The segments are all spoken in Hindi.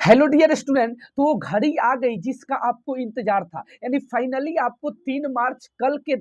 हेलो डियर स्टूडेंट, तो वो घड़ी आ गई जिसका आपको इंतजार था। यानी फाइनली आपको 3 मार्च कल के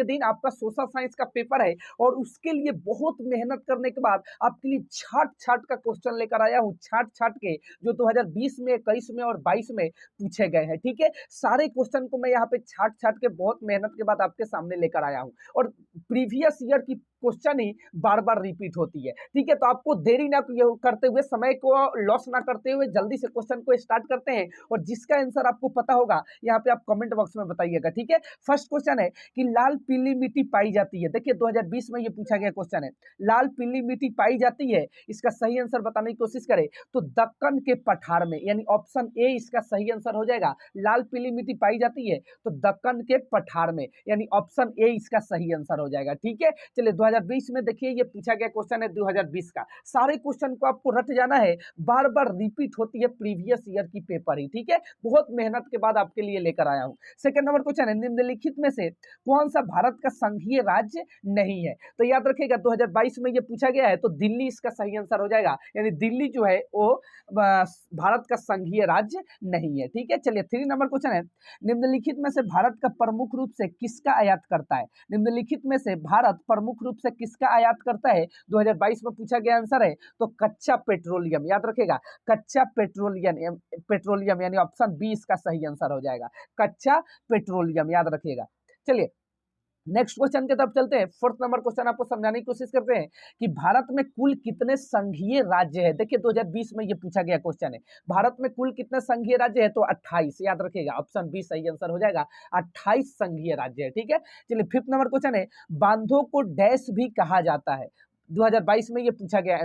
दिन आपका सोशल साइंस का पेपर है और उसके लिए बहुत मेहनत करने के बाद आपके लिए छाट छाट का क्वेश्चन लेकर आया हूँ। छाट छाट के जो 2020 में, 21 में और 22 में पूछे गए हैं। ठीक है, सारे क्वेश्चन को मैं यहाँ पे छाट छाट के बहुत मेहनत के बाद आपके सामने लेकर आया हूँ और प्रीवियस ईयर की क्वेश्चन ही बार बार रिपीट होती है। ठीक है, तो आपको देरी ना करते हुए, समय को लॉस ना करते हुए जल्दी से क्वेश्चन को स्टार्ट करते हैं और जिसका आंसर आपको पता होगा यहाँ पे आप कमेंट बॉक्स में बताइएगा। ठीक है, फर्स्ट क्वेश्चन है कि लाल पीली मिट्टी पाई जाती है। देखिए 2020 में ये पूछा गया क्वेश्चन है, लाल पीली मिट्टी पाई जाती है, इसका सही आंसर बताने की कोशिश करें तो दक्कन के पठार में, यानी ऑप्शन ए इसका सही आंसर हो जाएगा। लाल पीली मिट्टी पाई जाती है तो दक्कन के पठार में, यानी ऑप्शन ए इसका सही आंसर हो जाएगा। ठीक है, चलिए 2020 में देखिए ये पूछा गया क्वेश्चन है 2020 का। सारे क्वेश्चन को आपको रट जाना है, बार बार रिपीट होती है प्रीवियस ईयर की पेपर ही। ठीक है, बहुत मेहनत के बाद आपके लिए लेकर आया हूं। सेकंड नंबर क्वेश्चन है, निम्नलिखित में से कौन सा भारत का संघीय राज्य नहीं है? तो याद रखिएगा 2022 में ये पूछा गया है तो दिल्ली इसका सही आंसर हो जाएगा, यानी दिल्ली जो है वो भारत का संघीय राज्य नहीं है। ठीक है, चलिए 3 नंबर क्वेश्चन है, निम्नलिखित में से भारत का प्रमुख रूप से किसका आयात करता है? निम्नलिखित में से भारत प्रमुख रूप से किसका आयात करता है? 2022 में पूछा गया आंसर है तो कच्चा पेट्रोलियम। याद रखिएगा कच्चा पेट्रोलियम यानी ऑप्शन बी इसका सही आंसर हो जाएगा, कच्चा पेट्रोलियम। याद रखिएगा। चलिए नेक्स्ट क्वेश्चन की तरफ चलते हैं। फोर्थ नंबर क्वेश्चन आपको समझाने की कोशिश करते हैं कि भारत में कुल कितने संघीय राज्य है। देखिए 2020 में ये पूछा गया क्वेश्चन है, भारत में कुल कितने संघीय राज्य है? तो 28। याद रखिएगा ऑप्शन बी सही आंसर हो जाएगा, 28 संघीय राज्य है। ठीक है, चलिए फिफ्थ नंबर क्वेश्चन है, बांधों को डैश भी कहा जाता है। 2022 में ये पूछा गया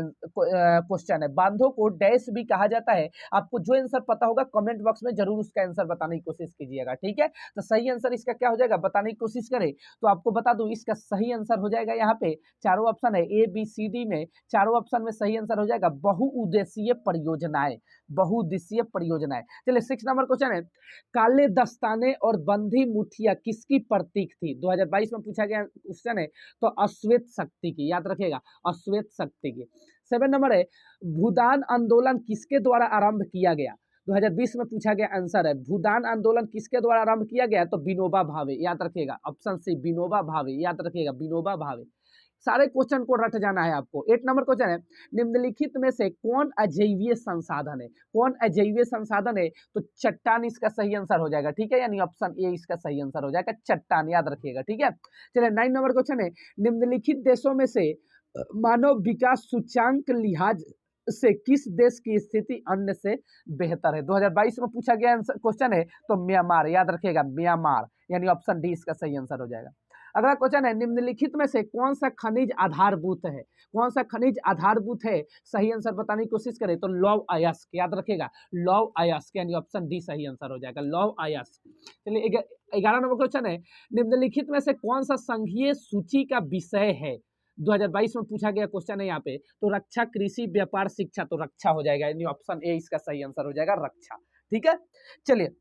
क्वेश्चन है, बांधों को डैश भी कहा जाता है। आपको जो आंसर पता होगा कमेंट बॉक्स में जरूर उसका आंसर बताने की कोशिश कीजिएगा। ठीक है, तो सही आंसर इसका क्या हो जाएगा बताने की कोशिश करें तो आपको बता दूं इसका सही आंसर हो जाएगा, यहाँ पे चारों ऑप्शन है ए बी सी डी में, चारों ऑप्शन में सही आंसर हो जाएगा बहुउद्देशीय परियोजनाएं, बहुउद्देशीय परियोजनाएं। चलिए 6 नंबर क्वेश्चन है, काले दस्ताने और बंधी मुठिया किसकी प्रतीक थी? 2022 में पूछा गया क्वेश्चन है तो अश्वेत शक्ति की। याद रखिएगा अश्वेत शक्ति की। 7 नंबर है, भूदान आंदोलन किसके द्वारा आरंभ किया गया? 2020 में पूछा गया आंसर है, भूदान आंदोलन किसके द्वारा आरंभ किया गया? तो विनोबा भावे। याद रखिएगा ऑप्शन सी विनोबा भावे। याद रखिएगा विनोबा भावे। सारे क्वेश्चन को रट जाना है आपको। 8 नंबर क्वेश्चन है, निम्नलिखित में से कौन अजैवीय संसाधन है? कौन अजैवीय संसाधन है? तो चट्टान इसका सही आंसर हो जाएगा। ठीक है, यानी ऑप्शन ए इसका सही आंसर हो जाएगा, चट्टान। याद रखिएगा। ठीक है, चलिए 9 नंबर क्वेश्चन है, निम्नलिखित देशों में से मानव विकास सूचांक लिहाज से किस देश की स्थिति अन्य से बेहतर है? 2022 में पूछा गया क्वेश्चन है तो म्यांमार। याद रखिएगा म्यांमार, यानी ऑप्शन डी इसका सही आंसर हो जाएगा। अगला क्वेश्चन है, निम्नलिखित में से कौन सा खनिज आधारभूत है? कौन सा खनिज आधारभूत है? सही आंसर बताने की कोशिश करें तो लौह अयस्क। याद रखिएगा लौह अयस्क, यानी ऑप्शन डी सही आंसर हो जाएगा, लौह अयस्क। चलिए 11 नंबर क्वेश्चन है, निम्नलिखित में से कौन सा संघीय सूची का विषय है? 2022 में पूछा गया क्वेश्चन है यहाँ पे तो रक्षा, कृषि, व्यापार, शिक्षा। तो रक्षा हो जाएगा, यानी ऑप्शन ए इसका सही आंसर हो जाएगा, रक्षा। ठीक है, चलिए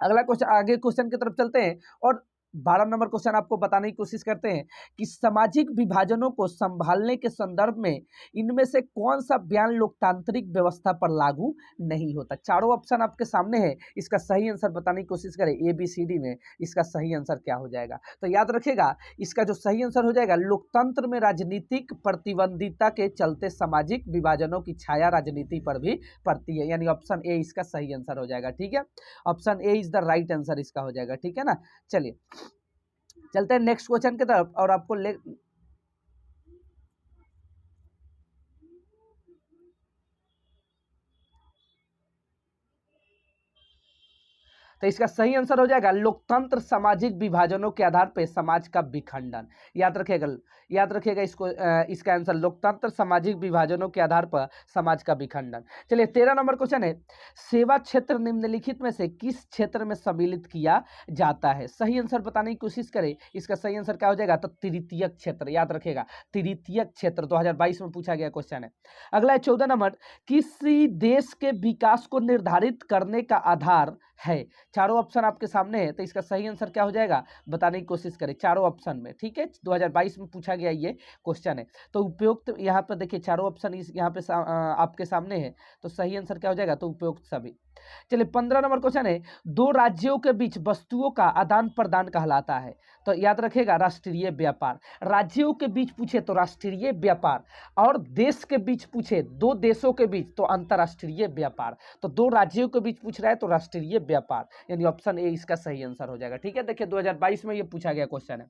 अगला क्वेश्चन, आगे क्वेश्चन की तरफ चलते हैं और 12 नंबर क्वेश्चन आपको बताने की कोशिश करते हैं कि सामाजिक विभाजनों को संभालने के संदर्भ में इनमें से कौन सा बयान लोकतांत्रिक व्यवस्था पर लागू नहीं होता? चारों ऑप्शन आपके सामने है, इसका सही आंसर बताने की कोशिश करें ए बी सी डी में, इसका सही आंसर क्या हो जाएगा? तो याद रखिएगा इसका जो सही आंसर हो जाएगा, लोकतंत्र में राजनीतिक प्रतिबंधिता के चलते सामाजिक विभाजनों की छाया राजनीति पर भी पड़ती है, यानी ऑप्शन ए इसका सही आंसर हो जाएगा। ठीक है, option A is the right answer इसका हो जाएगा। ठीक है ना, चलिए चलते हैं नेक्स्ट क्वेश्चन की तरफ और आपको तो इसका सही आंसर हो जाएगा लोकतंत्र सामाजिक विभाजनों के आधार पर समाज का विखंडन। याद रखिएगा इसको, इसका आंसर लोकतंत्र सामाजिक विभाजनों के आधार पर समाज का विखंडन। चलिए 13 नंबर क्वेश्चन है, सेवा क्षेत्र निम्नलिखित में से किस क्षेत्र में सम्मिलित किया जाता है? सही आंसर बताने की कोशिश करें, इसका सही आंसर क्या हो जाएगा? तो तृतीयक क्षेत्र। याद रखिएगा तृतीयक क्षेत्र 2022 में पूछा गया क्वेश्चन है। अगला है 14 नंबर, किसी देश के विकास को निर्धारित करने का आधार है। चारों ऑप्शन आपके सामने है, तो इसका सही आंसर क्या हो जाएगा बताने की कोशिश करें चारों ऑप्शन में। ठीक है, 2022 में पूछा गया ये क्वेश्चन है। तो उपयुक्त यहाँ पर देखिए चारों ऑप्शन इस यहाँ पे आपके सामने है, तो सही आंसर क्या हो जाएगा तो उपयुक्त सभी। चलिए 15 नंबर क्वेश्चन है, दो राज्यों के बीच वस्तुओं का आदान प्रदान कहलाता है। तो याद रखिएगा राष्ट्रीय व्यापार। राज्यों के बीच पूछे तो राष्ट्रीय व्यापार, और देश के बीच पूछे दो देशों के बीच तो अंतरराष्ट्रीय व्यापार। तो दो राज्यों के बीच पूछ रहा है तो राष्ट्रीय व्यापार, यानी ऑप्शन ए इसका सही आंसर हो जाएगा। ठीक है, देखिए 2022 में ये पूछा गया क्वेश्चन है।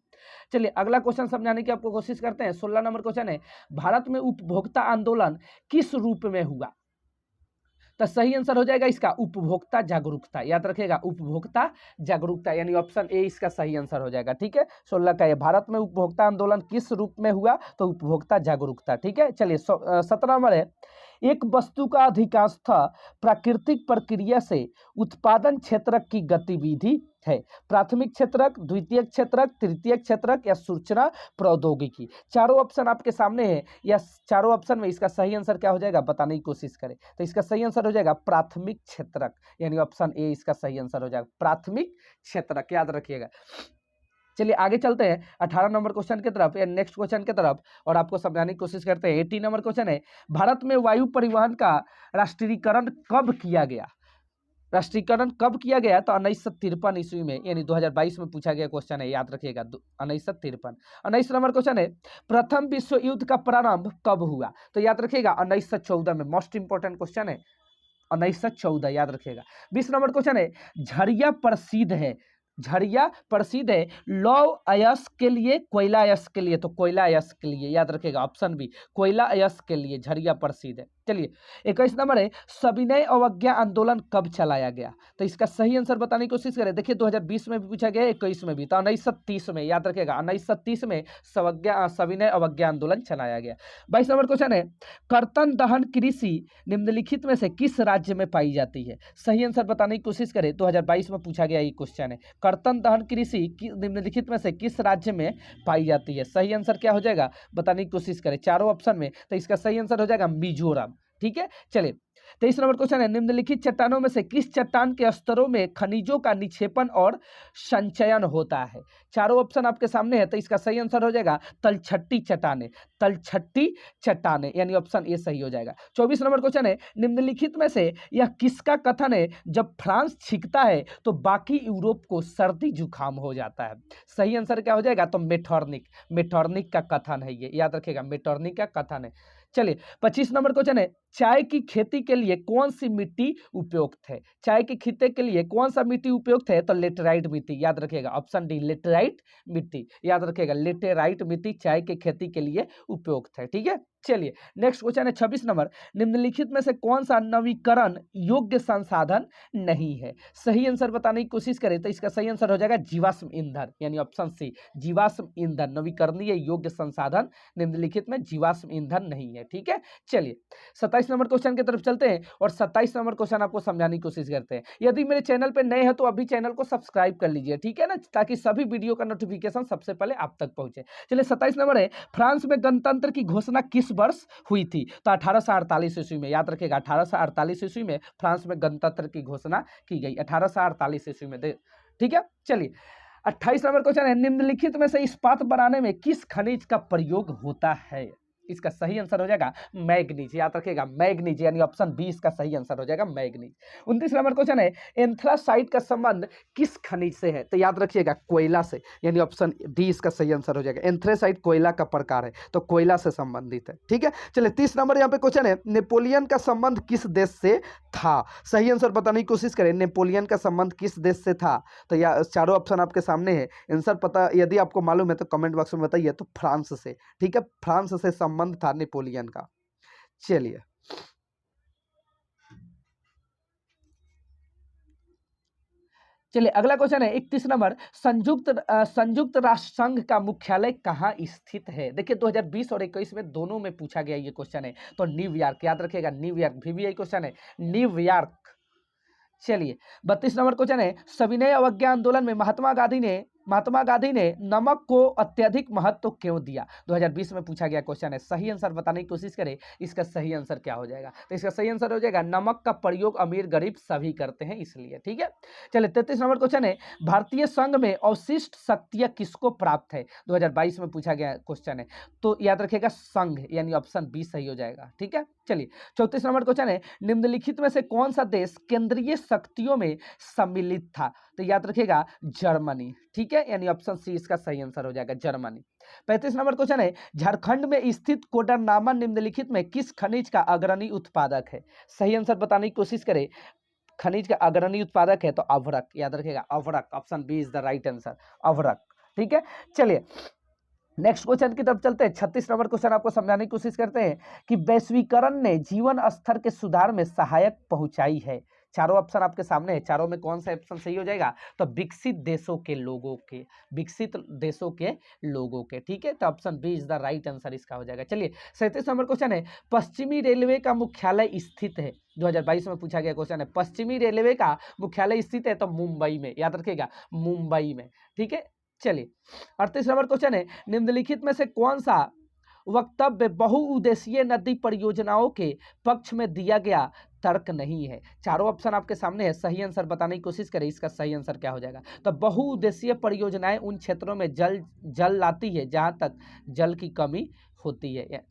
चलिए अगला क्वेश्चन समझाने की आपको कोशिश करते हैं। 16 नंबर क्वेश्चन है, भारत में उपभोक्ता आंदोलन किस रूप में हुआ? तो सही आंसर हो जाएगा इसका उपभोक्ता जागरूकता। याद रखिएगा उपभोक्ता जागरूकता, यानी ऑप्शन ए इसका सही आंसर हो जाएगा। ठीक है, 16 का ये भारत में उपभोक्ता आंदोलन किस रूप में हुआ तो उपभोक्ता जागरूकता। ठीक है, चलिए 17 नंबर है, एक वस्तु का अधिकांशतः प्राकृतिक प्रक्रिया से उत्पादन क्षेत्रक की गतिविधि है। प्राथमिक क्षेत्रक, द्वितीयक क्षेत्रक, तृतीयक क्षेत्रक या सूचना प्रौद्योगिकी। चारों ऑप्शन आपके सामने है, या चारों ऑप्शन में इसका सही आंसर क्या हो जाएगा बताने की कोशिश करें। तो इसका सही आंसर हो जाएगा प्राथमिक क्षेत्रक, यानी ऑप्शन ए इसका सही आंसर हो जाएगा प्राथमिक क्षेत्रक, याद रखिएगा। चलिए आगे चलते हैं 18 नंबर क्वेश्चन की तरफ या नेक्स्ट क्वेश्चन की तरफ, और आपको समझाने की कोशिश करते हैं। 18 नंबर क्वेश्चन है, भारत में वायु परिवहन का राष्ट्रीयकरण कब किया गया? राष्ट्रीयकरण कब किया गया? तो 1953 ईस्वी में, यानी 2022 में पूछा गया क्वेश्चन है, याद रखिएगा 1953। 19 नंबर क्वेश्चन है, प्रथम विश्व युद्ध का प्रारंभ कब हुआ? तो याद रखिएगा 1914 में, मोस्ट इंपॉर्टेंट क्वेश्चन है 1914, याद रखिएगा। 20 नंबर क्वेश्चन है, झरिया प्रसिद्ध है, झरिया प्रसिद्ध है लौह अयस्क के लिए, कोयला अयस्क के लिए? तो कोयला अयस्क के लिए, याद रखिएगा ऑप्शन बी कोयला अयस्क के लिए झरिया प्रसिद्ध है। चलिए 21 नंबर है, सविनय अवज्ञा आंदोलन कब चलाया गया? तो इसका सही आंसर बताने की कोशिश करें। देखिए 2020 में भी पूछा गया, 21 में भी, तो 1930 में, याद रखिएगा 1930 में सविनय अवज्ञा आंदोलन चलाया गया। 22 नंबर क्वेश्चन है, कर्तन दहन कृषि निम्नलिखित में से किस राज्य में पाई जाती है? सही आंसर बताने की कोशिश करें, 2022 में पूछा गया ये क्वेश्चन है, कर्तन दहन कृषि निम्नलिखित में से किस राज्य में पाई जाती है? सही आंसर क्या हो जाएगा बताने की कोशिश करें चारों ऑप्शन में, तो इसका सही आंसर हो जाएगा मिजोरम। ठीक है, चलिए 23 नंबर क्वेश्चन है, निम्नलिखित चट्टानों में से किस चट्टान के स्तरों में खनिजों का निक्षेपण और संचयन होता है? चारों ऑप्शन आपके सामने है, तो इसका सही आंसर हो जाएगा तलछट्टी चट्टाने, तलछट्टी चट्टाने, यानी ऑप्शन ए सही हो जाएगा। 24 नंबर क्वेश्चन है, निम्नलिखित में से यह किसका कथन है, जब फ्रांस छींकता है तो बाकी यूरोप को सर्दी जुकाम हो जाता है? सही आंसर क्या हो जाएगा तो मेटर्निक, मेटर्निक का कथन है ये, याद रखिएगा मेटर्निक का कथन है। चलिए 25 नंबर क्वेश्चन है, चाय की खेती के लिए कौन सी मिट्टी उपयुक्त है? चाय की खेती के लिए कौन सा मिट्टी उपयुक्त है? तो लेटेराइट मिट्टी, याद रखिएगा ऑप्शन डी लेटेराइट मिट्टी, याद रखिएगा लेटेराइट मिट्टी चाय की खेती के लिए उपयुक्त है। ठीक है, चलिए नेक्स्ट क्वेश्चन है 26 नंबर, निम्नलिखित में से कौन सा नवीकरण योग्य संसाधन नहीं है? सही आंसर बताने की कोशिश करें तो इसका सही आंसर हो जाएगा जीवाश्म ईंधन, यानी ऑप्शन सी जीवाश्म ईंधन नवीकरणीय योग्य संसाधन निम्नलिखित में जीवाश्म ईंधन नहीं है। ठीक है, चलिए 27 नंबर क्वेश्चन की तरफ चलते हैं और 27 नंबर क्वेश्चन आपको समझाने की कोशिश करते हैं। यदि मेरे चैनल पर नए हैं तो अभी चैनल को सब्सक्राइब कर लीजिए, ठीक है ना, ताकि सभी वीडियो का नोटिफिकेशन सबसे पहले आप तक पहुंचे। चलिए 27 नंबर है, फ्रांस में गणतंत्र की घोषणा किस वर्ष हुई थी? तो 1848 ईस्वी में, याद रखिएगा 1848 ईस्वी में फ्रांस में गणतंत्र की घोषणा की गई, 1848 ईस्वी में। ठीक है, चलिए 28 नंबर क्वेश्चन है, निम्नलिखित में से इस्पात बनाने में किस खनिज का प्रयोग होता है? इसका सही आंसर हो जाएगा मैग्नीज, याद रखिएगा मैग्नीज, यानी ऑप्शन बी इसका सही आंसर हो जाएगा मैग्नीज। 29 नंबर क्वेश्चन है, एंथ्रासाइट का संबंध किस खनिज से है? तो याद रखिएगा कोयला से, यानी ऑप्शन डी इसका सही आंसर हो जाएगा। एंथ्रासाइट कोयला का प्रकार है, तो कोयला से संबंधित है। ठीक है, चलिए 30 नंबर यहाँ पे क्वेश्चन है, नेपोलियन का संबंध किस देश से था? सही आंसर बताने की कोशिश करें, नेपोलियन का संबंध किस देश से था? तो यह चारों ऑप्शन आपके सामने है, आंसर पता यदि आपको मालूम है तो कमेंट बॉक्स में बताइए। तो फ्रांस से, ठीक है, फ्रांस से संबंध था नेपोलियन का। चलिए अगला क्वेश्चन है 31 नंबर, संयुक्त राष्ट्र संघ का मुख्यालय कहाँ स्थित है? देखिए 2020 और 21 में दोनों में पूछा गया ये क्वेश्चन है, तो न्यूयॉर्क, याद रखिएगा न्यूयॉर्क, VBI क्वेश्चन है न्यूयॉर्क। चलिए 32 नंबर क्वेश्चन है, सविनय अवज्ञा आंदोलन में महात्मा गांधी ने महात्मा गांधी ने नमक को अत्यधिक महत्व क्यों दिया? 2020 में पूछा गया क्वेश्चन है। सही आंसर बताने की कोशिश करें, इसका सही आंसर क्या हो जाएगा? तो इसका सही आंसर हो जाएगा नमक का प्रयोग अमीर गरीब सभी करते हैं इसलिए। ठीक है, चलिए 33 नंबर क्वेश्चन है, भारतीय संघ में अवशिष्ट शक्तियां किसको प्राप्त है? 2022 में पूछा गया क्वेश्चन है, तो याद रखिएगा संघ, यानी ऑप्शन बी सही हो जाएगा। ठीक है, चलिए 34 नंबर क्वेश्चन है, निम्नलिखित में से कौन सा देश केंद्रीय शक्तियों में सम्मिलित था? तो याद रखिएगा जर्मनी। ठीक है, यानी ऑप्शन सी इसका सही आंसर हो जाएगा जर्मनी। 35 नंबर क्वेश्चन है, झारखंड में स्थित कोडरनामा निम्नलिखित में किस खनिज का अग्रणी उत्पादक है? सही आंसर बताने की कोशिश करें, खनिज का अग्रणी उत्पादक है तो अभ्रक, याद रखिएगा अभ्रक, option B is the right answer, अभ्रक। ठीक है, चलिए नेक्स्ट क्वेश्चन की तरफ चलते हैं। 36 नंबर क्वेश्चन आपको समझाने की कोशिश करते हैं कि वैश्वीकरण ने जीवन स्तर के सुधार में सहायक पहुंचाई है। चारों ऑप्शन आपके सामने है, चारों में कौन सा ऑप्शन सही हो जाएगा? तो विकसित देशों के लोगों के, विकसित देशों के लोगों के। ठीक है, तो option B is the right answer इसका हो जाएगा। चलिए 37 नंबर क्वेश्चन है, पश्चिमी रेलवे का मुख्यालय स्थित है? 2022 में पूछा गया क्वेश्चन है, पश्चिमी रेलवे का मुख्यालय स्थित है तो मुंबई में, याद रखिएगा मुंबई में। ठीक है, चलिए 38 नंबर क्वेश्चन है, निम्नलिखित में से कौन सा वक्तव्य बहुउद्देशीय नदी परियोजनाओं के पक्ष में दिया गया तर्क नहीं है? चारों ऑप्शन आपके सामने है, सही आंसर बताने की कोशिश करें, इसका सही आंसर क्या हो जाएगा? तो बहुउद्देशीय परियोजनाएं उन क्षेत्रों में जल लाती है जहां तक जल की कमी होती है।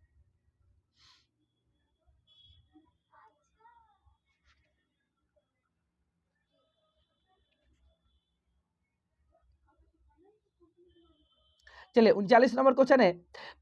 चलिए 39 नंबर क्वेश्चन है,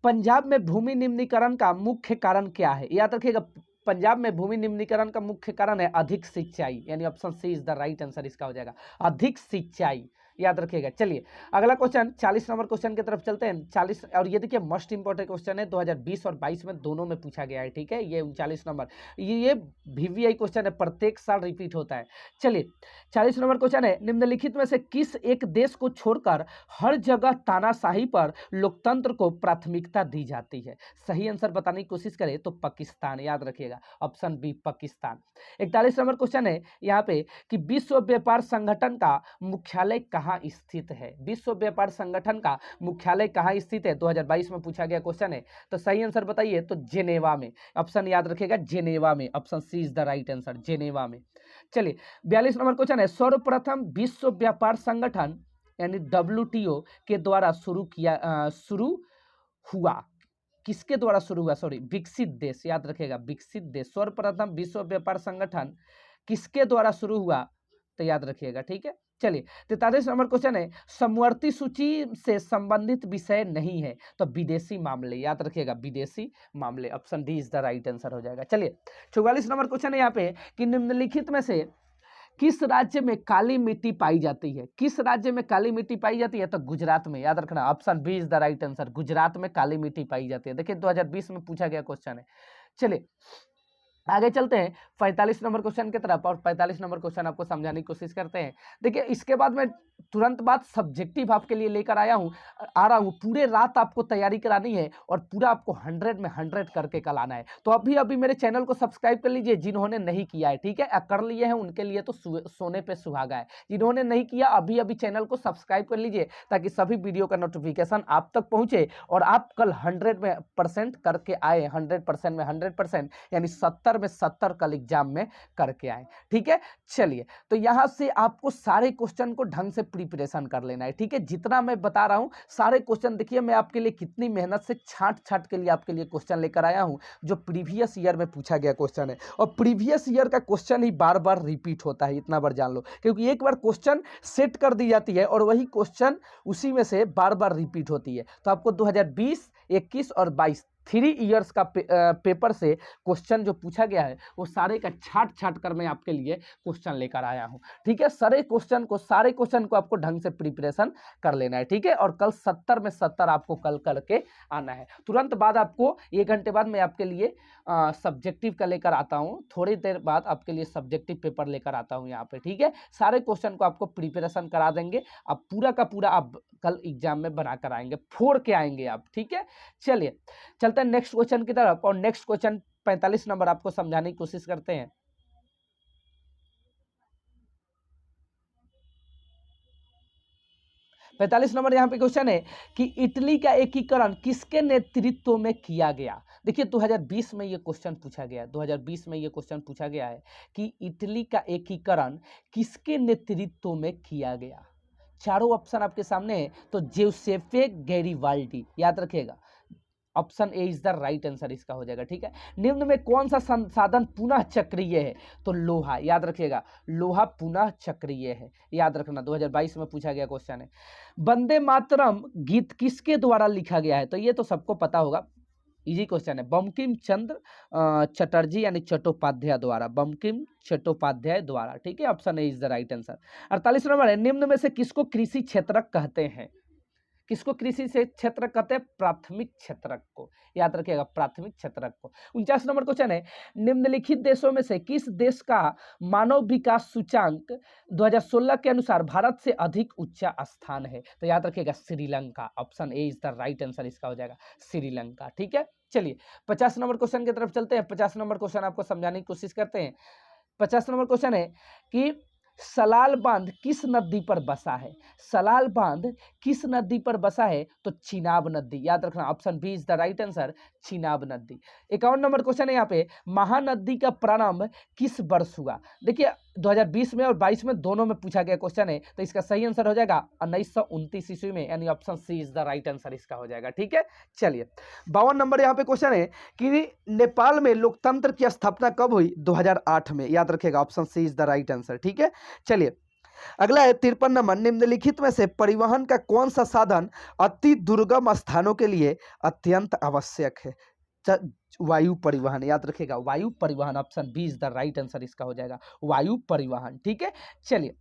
पंजाब में भूमि निम्नीकरण का मुख्य कारण क्या है? याद रखिएगा पंजाब में भूमि निम्नीकरण का मुख्य कारण है अधिक सिंचाई, यानी option C is the right answer इसका हो जाएगा अधिक सिंचाई, याद रखिएगा। चलिए अगला क्वेश्चन 40 नंबर क्वेश्चन की तरफ चलते हैं। 40, और ये देखिए मोस्ट इंपोर्टेंट क्वेश्चन है, 2020 और 22 में दोनों में पूछा गया है। ठीक है, ये 39 नंबर, ये VVI क्वेश्चन है, प्रत्येक साल रिपीट होता है। चलिए 40 नंबर क्वेश्चन है, निम्नलिखित में से किस एक देश को छोड़कर हर जगह तानाशाही पर लोकतंत्र को प्राथमिकता दी जाती है? सही आंसर बताने की कोशिश करें तो पाकिस्तान, याद रखिएगा option B Pakistan. 41 number question है यहाँ पे कि विश्व व्यापार संगठन का मुख्यालय कहाँ स्थित है? विश्व व्यापार संगठन का मुख्यालय कहाँ स्थित है? 2022 में पूछा गया क्वेश्चन है, तो सही आंसर बताइए। तो जेनेवा में, ऑप्शन याद रखिएगा जेनेवा में, option C is the right answer, Geneva में। चलिए 42 नंबर क्वेश्चन है, सर्वप्रथम विश्व व्यापार संगठन यानी WTO के द्वारा शुरू हुआ, किसके द्वारा शुरू हुआ? सॉरी, विकसित देश, याद रखिएगा विकसित देश। सर्वप्रथम विश्व व्यापार संगठन किसके द्वारा शुरू हुआ? तो याद रखिएगा। ठीक है, चलिए 43 नंबर क्वेश्चन है, समवर्ती सूची से संबंधित विषय नहीं है तो विदेशी मामले, याद रखिएगा विदेशी मामले, option D is the right answer हो जाएगा। चलिए 44 नंबर क्वेश्चन है यहाँ पे कि निम्नलिखित में से किस राज्य में काली मिट्टी पाई जाती है? किस राज्य में काली मिट्टी पाई जाती है? तो गुजरात में, याद रखना option B is the right answer, Gujarat में काली मिट्टी पाई जाती है। देखिए 2020 में पूछा गया क्वेश्चन है। चलिए आगे चलते हैं 45 नंबर क्वेश्चन की तरफ, और 45 नंबर क्वेश्चन आपको समझाने की कोशिश करते हैं। देखिए इसके बाद मैं तुरंत बाद सब्जेक्टिव आपके लिए लेकर आ रहा हूँ। पूरे रात आपको तैयारी करानी है और पूरा आपको 100 में 100 करके कल आना है। तो अभी मेरे चैनल को सब्सक्राइब कर लीजिए जिन्होंने नहीं किया है। ठीक है, कर लिए हैं उनके लिए तो सोने पे सुहागा है। जिन्होंने नहीं किया अभी चैनल को सब्सक्राइब कर लीजिए ताकि सभी वीडियो का नोटिफिकेशन आप तक पहुंचे और आप कल 100% करके आए, 100% में 100%, यानी 70 में 70 कल एग्जाम में करके आए। ठीक है, चलिए तो यहां से आपको सारे क्वेश्चन को ढंग से प्रिपरेशन कर लेना है। ठीक है, जितना मैं बता रहा हूं सारे क्वेश्चन, देखिए मैं आपके लिए कितनी मेहनत से छाट के लिए आपके लिए क्वेश्चन लेकर आया हूं जो प्रीवियस ईयर में पूछा गया क्वेश्चन है। और प्रीवियस ईयर का क्वेश्चन ही बार बार रिपीट होता है, इतना बार जान लो, क्योंकि एक बार क्वेश्चन सेट कर दी जाती है और वही क्वेश्चन उसी में से बार बार रिपीट होती है। तो आपको 2020, 21 और 22 3 इयर्स का पेपर से क्वेश्चन जो पूछा गया है वो सारे का छाट कर मैं आपके लिए क्वेश्चन लेकर आया हूं। ठीक है, सारे क्वेश्चन को आपको ढंग से प्रिपरेशन कर लेना है। ठीक है, और कल 70 में 70 आपको कल करके आना है। तुरंत बाद आपको 1 घंटे बाद मैं आपके लिए सब्जेक्टिव का लेकर आता हूं, थोड़ी देर बाद आपके लिए सब्जेक्टिव पेपर लेकर आता हूं यहाँ पे। ठीक है, सारे क्वेश्चन को आपको प्रिपरेशन करा देंगे, आप पूरा का पूरा आप कल एग्जाम में बना कर आएंगे, फोड़ के आएंगे आप। ठीक है, चलिए चलते हैं नेक्स्ट क्वेश्चन की तरफ, और नेक्स्ट क्वेश्चन 45 नंबर आपको समझाने की कोशिश करते हैं। 45 नंबर यहाँ पे क्वेश्चन है कि इटली का एकीकरण किसके नेतृत्व में किया गया। देखिए 2020 में ये क्वेश्चन पूछा गया, 2020 में ये क्वेश्चन पूछा गया है कि इटली का एकीकरण किसके नेतृत्व में किया गया। चारों ऑप्शन आपके सामने है, तो ज्यूसेppe गैरिबाल्डी, याद रखिएगा, option A is the right answer इसका हो जाएगा। ठीक है, निम्न में कौन सा संसाधन पुनः चक्रीय है, तो लोहा, याद रखिएगा, लोहा पुनः चक्रीय है, याद रखना, 2022 में पूछा गया क्वेश्चन है। वंदे मातरम गीत किसके द्वारा लिखा गया है, तो ये तो सबको पता होगा, इजी क्वेश्चन है, बंकिम चंद्र चटर्जी यानी चट्टोपाध्याय द्वारा, बंकिम चट्टोपाध्याय द्वारा। ठीक है, option A is the right answer. 48 number है, निम्न में से किसको कृषि क्षेत्रक कहते हैं, किसको कृषि से क्षेत्र कहते हैं, प्राथमिक क्षेत्रक को, याद रखिएगा, प्राथमिक क्षेत्रक को। 49 नंबर क्वेश्चन है, निम्नलिखित देशों में से किस देश का मानव विकास सूचांक 2016 के अनुसार भारत से अधिक उच्च स्थान है, तो याद रखिएगा Sri Lanka, option A is the right answer इसका हो जाएगा, श्रीलंका। ठीक है, चलिए 50 नंबर क्वेश्चन की तरफ चलते हैं। 50 नंबर क्वेश्चन आपको समझाने की कोशिश करते हैं। 50 नंबर क्वेश्चन है कि सलाल बांध किस नदी पर बसा है, सलाल बांध किस नदी पर बसा है, तो चिनाब नदी, याद रखना, option B is the right answer, Chenab नदी। 51 नंबर क्वेश्चन है यहाँ पे, महानदी का प्रारंभ किस वर्ष हुआ। देखिए 2020 में और 22 में दोनों में पूछा गया क्वेश्चन है, तो इसका सही आंसर हो जाएगा 1929 ईस्वी में, यानी option C is the right answer इसका हो जाएगा। ठीक है, चलिए 52 नंबर यहाँ पे क्वेश्चन है कि नेपाल में लोकतंत्र की स्थापना कब हुई, 2008 में, याद रखिएगा, option C is the right answer. ठीक है, चलिए अगला है 53 नंबर, निम्नलिखित में से परिवहन का कौन सा साधन अति दुर्गम स्थानों के लिए अत्यंत आवश्यक है, वायु परिवहन, याद रखिएगा, वायु परिवहन, option B is the right answer इसका हो जाएगा, वायु परिवहन। ठीक है, चलिए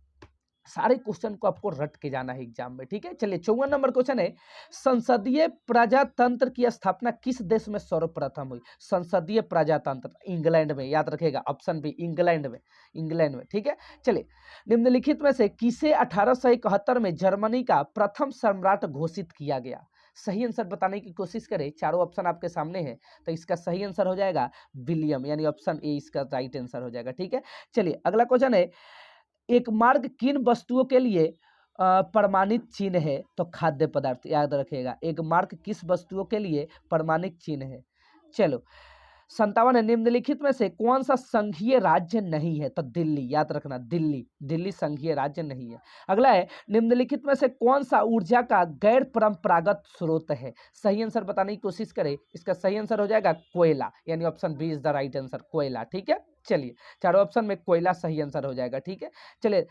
सारे क्वेश्चन को आपको रट के जाना है एग्जाम में। ठीक है, चलिए 54 नंबर क्वेश्चन है, संसदीय प्रजातंत्र की स्थापना किस देश में सर्वप्रथम हुई, संसदीय प्रजातंत्र, इंग्लैंड में, याद रखेगा, ऑप्शन बी इंग्लैंड में, इंग्लैंड में। ठीक है, चलिए निम्नलिखित में से किसे 1871 में जर्मनी का प्रथम सम्राट घोषित किया गया, सही आंसर बताने की कोशिश करें, चारों ऑप्शन आपके सामने है, तो इसका सही आंसर हो जाएगा विलियम, यानी ऑप्शन ए इसका राइट आंसर हो जाएगा। ठीक है, चलिए अगला क्वेश्चन है, एक मार्ग किन वस्तुओं के लिए प्रमाणित चिन्ह है, तो खाद्य पदार्थ, याद रखिएगा, एक मार्ग किस वस्तुओं के लिए प्रमाणित चिन्ह है। चलो 57 है, निम्नलिखित में से कौन सा संघीय राज्य नहीं है, तो दिल्ली, याद रखना, दिल्ली, दिल्ली संघीय राज्य नहीं है। अगला है, निम्नलिखित में से कौन सा ऊर्जा का गैर परंपरागत स्रोत है, सही आंसर बताने की कोशिश करें, इसका सही आंसर हो जाएगा कोयला, यानी option B is the right answer, कोयला। ठीक है, चलिए चारों ऑप्शन में कोयला सही आंसर हो जाएगा। ठीक है, चलिए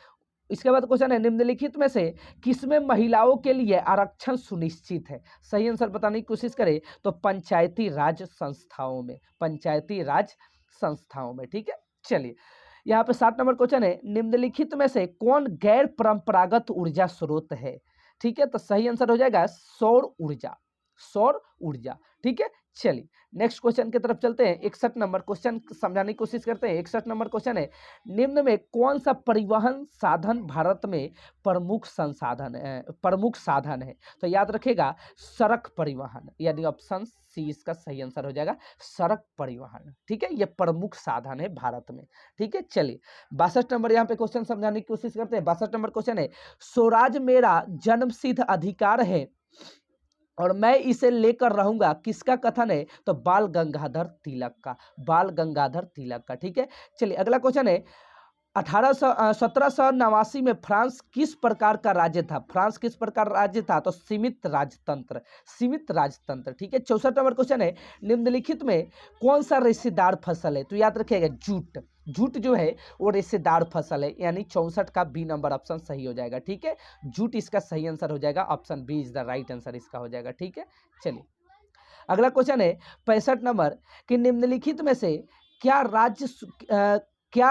इसके बाद क्वेश्चन है, निम्नलिखित में से किसमें महिलाओं के लिए आरक्षण सुनिश्चित है, सही आंसर बताने की कोशिश करें, तो पंचायती राज संस्थाओं में, पंचायती राज संस्थाओं में। ठीक है, चलिए यहाँ पे 7 नंबर क्वेश्चन है, निम्नलिखित में से कौन गैर परंपरागत ऊर्जा स्रोत है। ठीक है, तो सही आंसर हो जाएगा सौर ऊर्जा, सौर ऊर्जा। ठीक है, चलिए नेक्स्ट क्वेश्चन की तरफ चलते हैं। 61 नंबर क्वेश्चन समझाने की कोशिश करते हैं। 61 नंबर क्वेश्चन है, निम्न में कौन सा परिवहन साधन भारत में प्रमुख साधन है, तो याद रखेगा सड़क परिवहन, यानी ऑप्शन सी इसका सही आंसर हो जाएगा, सड़क परिवहन। ठीक है, ये प्रमुख साधन है भारत में। ठीक है, चलिए 62 नंबर यहाँ पे क्वेश्चन समझाने की कोशिश करते हैं। 62 नंबर क्वेश्चन है, स्वराज मेरा जन्मसिद्ध अधिकार है और मैं इसे लेकर रहूंगा, किसका कथन है, तो बाल गंगाधर तिलक का, बाल गंगाधर तिलक का। ठीक है, चलिए अगला क्वेश्चन है, 1789 में फ्रांस किस प्रकार का राज्य था, फ्रांस किस प्रकार राज्य था, तो सीमित राजतंत्र, सीमित राजतंत्र। ठीक है, 64 नंबर क्वेश्चन है, निम्नलिखित में कौन सा रेशेदार फसल है, तो याद रखिएगा जूट, जूट जो है वो रेशेदार फसल है, यानी 64 का बी नंबर ऑप्शन सही हो जाएगा। ठीक है, जूट इसका सही आंसर हो जाएगा, option B is the right answer इसका हो जाएगा। ठीक है, चलिए अगला क्वेश्चन है 65 नंबर कि निम्नलिखित में से क्या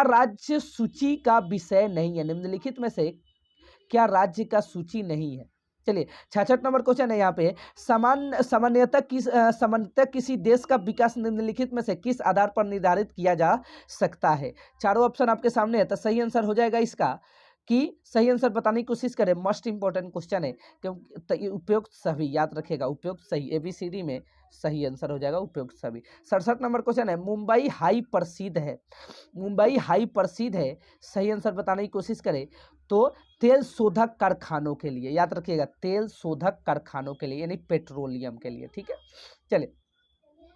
राज्य सूची का विषय नहीं है, निम्नलिखित में से क्या राज्य का सूची नहीं है। चलिए 66 नंबर क्वेश्चन है यहाँ पे, सामान्यतः किसी देश का विकास निम्नलिखित में से किस आधार पर निर्धारित किया जा सकता है। चारों ऑप्शन आपके सामने है, तो सही आंसर हो जाएगा इसका कि सही आंसर बताने की कोशिश करें। मस्ट इंपॉर्टेंट क्वेश्चन है क्योंकि तो ये उपयुक्त सभी याद रखेगा, उपयुक्त सही ABCD में सही आंसर हो जाएगा उपयुक्त सभी। 67 नंबर क्वेश्चन है, मुंबई हाई प्रसिद्ध है, मुंबई हाई प्रसिद्ध है, सही आंसर बताने की कोशिश करें तो तेल शोधक कारखानों के लिए, याद रखिएगा तेल शोधक कारखानों के लिए यानी पेट्रोलियम के लिए, ठीक है। चलिए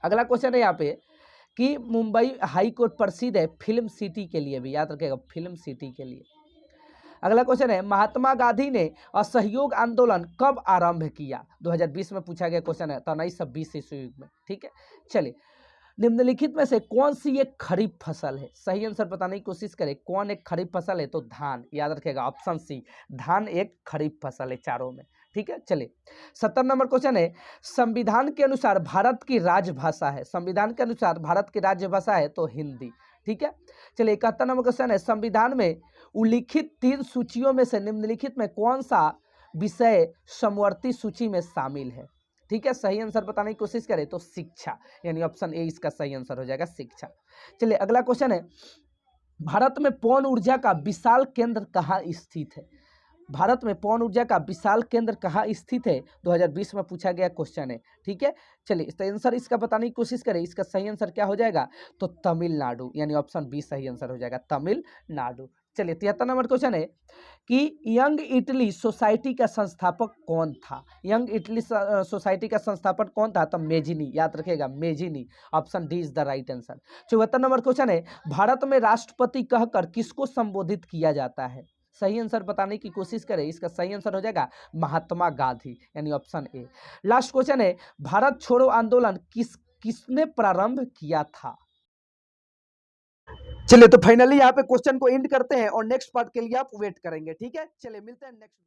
अगला क्वेश्चन है यहाँ पे कि मुंबई हाई कोर्ट प्रसिद्ध है फिल्म सिटी के लिए भी, याद रखिएगा फिल्म सिटी के लिए। अगला क्वेश्चन है, महात्मा गांधी ने असहयोग आंदोलन कब आरंभ किया? 2020 में पूछा गया क्वेश्चन है, तो 1920 ईस्वी युग में, ठीक है। चलिए निम्नलिखित में से कौन सी एक खरीफ फसल है? सही आंसर बताने की कोशिश करें, कौन एक खरीफ फसल है? तो धान, याद रखिएगा ऑप्शन सी, धान एक खरीफ फसल है चारों में, ठीक है। चलिए 70 नंबर क्वेश्चन है, संविधान के अनुसार भारत की राजभाषा है, संविधान के अनुसार भारत की राजभाषा है तो हिंदी, ठीक है। चलिए 71 नंबर क्वेश्चन है, संविधान में उल्लिखित 3 सूचियों में से निम्नलिखित में कौन सा विषय समवर्ती सूची में शामिल है? ठीक है, सही आंसर बताने की कोशिश करें तो शिक्षा, यानी ऑप्शन ए इसका सही आंसर हो जाएगा शिक्षा। चलिए अगला क्वेश्चन है, भारत में पवन ऊर्जा का विशाल केंद्र कहाँ स्थित है? भारत में पवन ऊर्जा का विशाल केंद्र कहाँ स्थित है? 2020 में पूछा गया क्वेश्चन है, ठीक है। चलिए इसका आंसर इसका बताने की कोशिश करें, इसका सही आंसर क्या हो जाएगा? तो तमिलनाडु, यानी ऑप्शन बी सही आंसर हो जाएगा तमिलनाडु। चलिए 73 नंबर क्वेश्चन है कि यंग इटली सोसाइटी का संस्थापक कौन था? यंग इटली सोसाइटी का संस्थापक कौन था? तो मेजिनी, याद रखिएगा Mazzini, option D is the right answer. 74 number question है, भारत में राष्ट्रपति कहकर किसको संबोधित किया जाता है? सही आंसर बताने की कोशिश करें, इसका सही आंसर हो जाएगा महात्मा गांधी, यानी ऑप्शन ए। लास्ट क्वेश्चन है, भारत छोड़ो आंदोलन किसने प्रारंभ किया था? चलिए तो फाइनली यहाँ पे क्वेश्चन को एंड करते हैं और नेक्स्ट पार्ट के लिए आप वेट करेंगे, ठीक है। चलिए मिलते हैं नेक्स्ट।